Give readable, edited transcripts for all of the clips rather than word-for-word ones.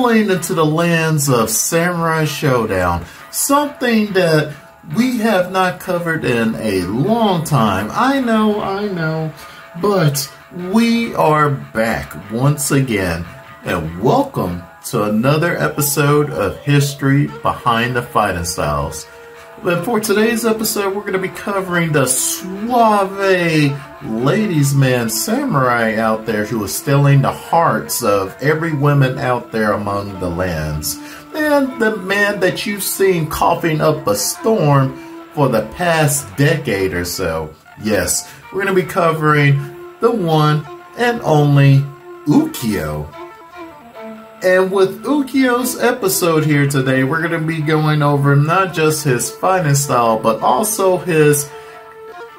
delving into the lands of Samurai Showdown, something that we have not covered in a long time. I know, but we are back once again, and welcome to another episode of History Behind the Fighting Styles. But for today's episode, we're going to be covering the suave ladies' man samurai out there who is stealing the hearts of every woman out there among the lands. And the man that you've seen coughing up a storm for the past decade or so. Yes, we're going to be covering the one and only Ukyo. And with Ukyo's episode here today, we're going to be going over not just his fighting style, but also his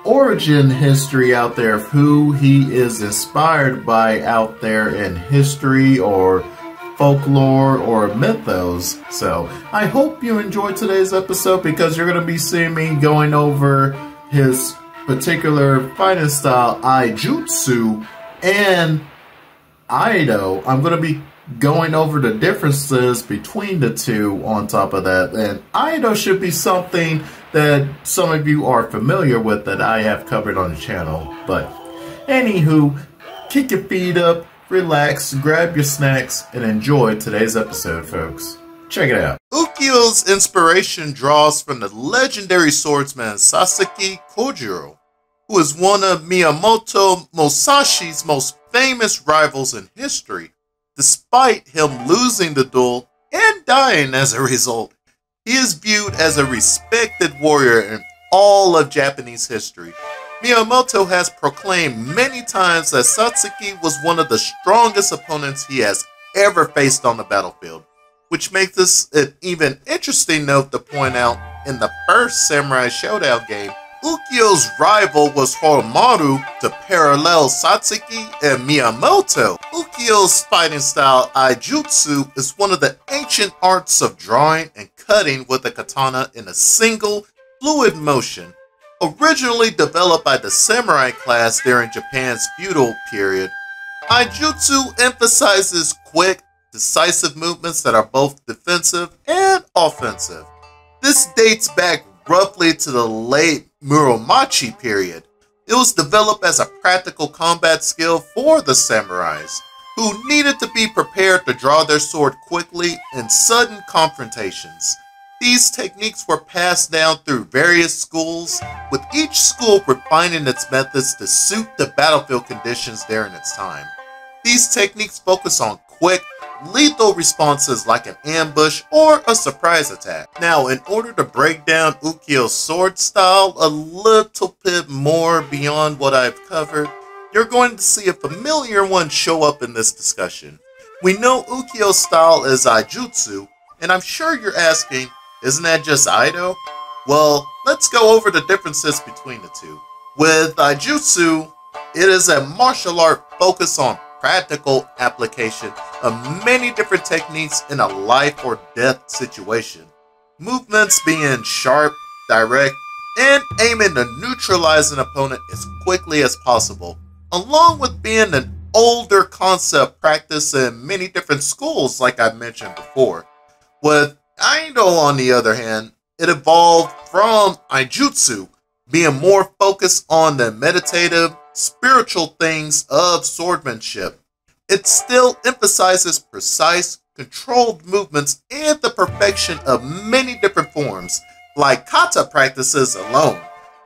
origin history out there of who he is inspired by out there in history or folklore or mythos. So I hope you enjoyed today's episode, because you're going to be seeing me going over his particular fighting style, Iaijutsu, and Iado. I'm going to be going over the differences between the two on top of that. And Iado should be something that some of you are familiar with that I have covered on the channel. But anywho, kick your feet up, relax, grab your snacks, and enjoy today's episode, folks. Check it out. Ukyo's inspiration draws from the legendary swordsman Sasaki Kojiro, who is one of Miyamoto Musashi's most famous rivals in history. Despite him losing the duel and dying as a result, he is viewed as a respected warrior in all of Japanese history. Miyamoto has proclaimed many times that Sasaki was one of the strongest opponents he has ever faced on the battlefield, which makes this an even interesting note to point out. In the first Samurai Showdown game, Ukyo's rival was Horomaru to parallel Sasaki and Miyamoto. Ukyo's fighting style, Iaijutsu, is one of the ancient arts of drawing and cutting with a katana in a single, fluid motion. Originally developed by the samurai class during Japan's feudal period, Iaijutsu emphasizes quick, decisive movements that are both defensive and offensive. This dates back roughly to the late Muromachi period. It was developed as a practical combat skill for the samurais, who needed to be prepared to draw their sword quickly in sudden confrontations. These techniques were passed down through various schools, with each school refining its methods to suit the battlefield conditions during its time. These techniques focus on quick, lethal responses like an ambush or a surprise attack. Now, in order to break down Ukyo's sword style a little bit more beyond what I've covered, you're going to see a familiar one show up in this discussion. We know Ukyo's style is Iaijutsu, and I'm sure you're asking, isn't that just Iado? Well, let's go over the differences between the two. With Iaijutsu, it is a martial art focused on practical application of many different techniques in a life or death situation. Movements being sharp, direct, and aiming to neutralize an opponent as quickly as possible, along with being an older concept practiced in many different schools like I mentioned before. With Iado, on the other hand, it evolved from Iaijutsu, being more focused on the meditative, spiritual things of swordsmanship. It still emphasizes precise, controlled movements and the perfection of many different forms, like kata practices alone.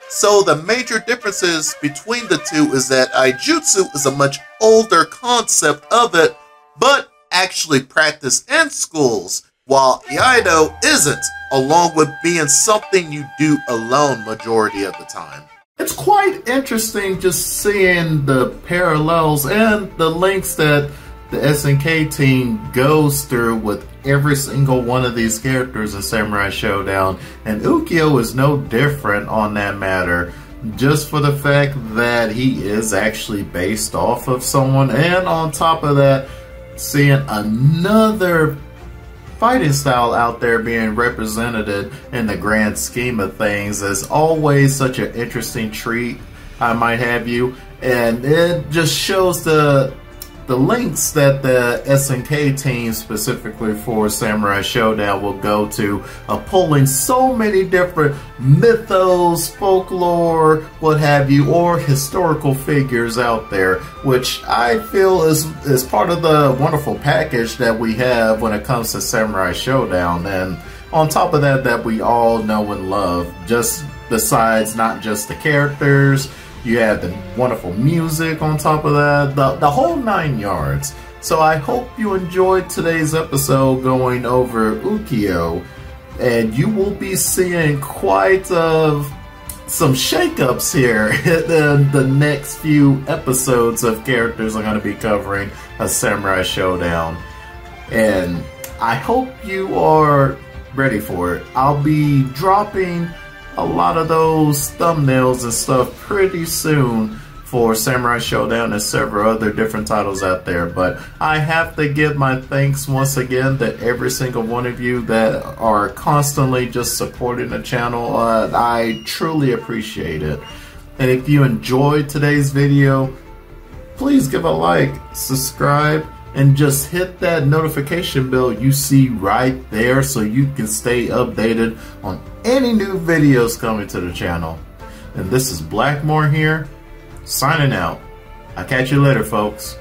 So the major differences between the two is that Iaijutsu is a much older concept of it, but actually practiced in schools, while Iado isn't, along with being something you do alone majority of the time. It's quite interesting just seeing the parallels and the links that the SNK team goes through with every single one of these characters in Samurai Showdown, and Ukyo is no different on that matter, just for the fact that he is actually based off of someone, and on top of that, seeing another fighting style out there being represented in the grand scheme of things is always such an interesting treat, I might have you. And it just shows the the links that the SNK team specifically for Samurai Showdown will go to are pulling so many different mythos, folklore, what have you, or historical figures out there, which I feel is part of the wonderful package that we have when it comes to Samurai Showdown. And on top of that we all know and love, just besides not just the characters, you have the wonderful music on top of that, the whole 9 yards. So I hope you enjoyed today's episode going over Ukiyo, and you will be seeing quite of some shakeups here in the next few episodes of characters I'm going to be covering a Samurai Showdown. And I hope you are ready for it. I'll be dropping a lot of those thumbnails and stuff pretty soon for Samurai Showdown and several other different titles out there. But I have to give my thanks once again to every single one of you that are constantly just supporting the channel. I truly appreciate it. And if you enjoyed today's video, please give a like, subscribe, and just hit that notification bell you see right there so you can stay updated on any new videos coming to the channel. And this is Blackmore here, signing out. I'll catch you later, folks.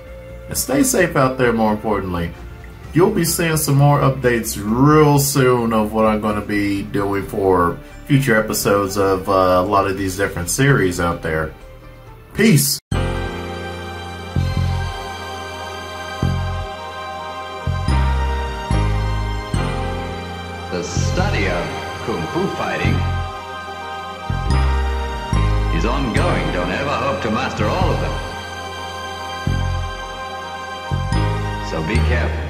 And stay safe out there, more importantly. You'll be seeing some more updates real soon of what I'm going to be doing for future episodes of a lot of these different series out there. Peace! The study of Kung Fu fighting is ongoing. Don't ever hope to master all of them. So be careful.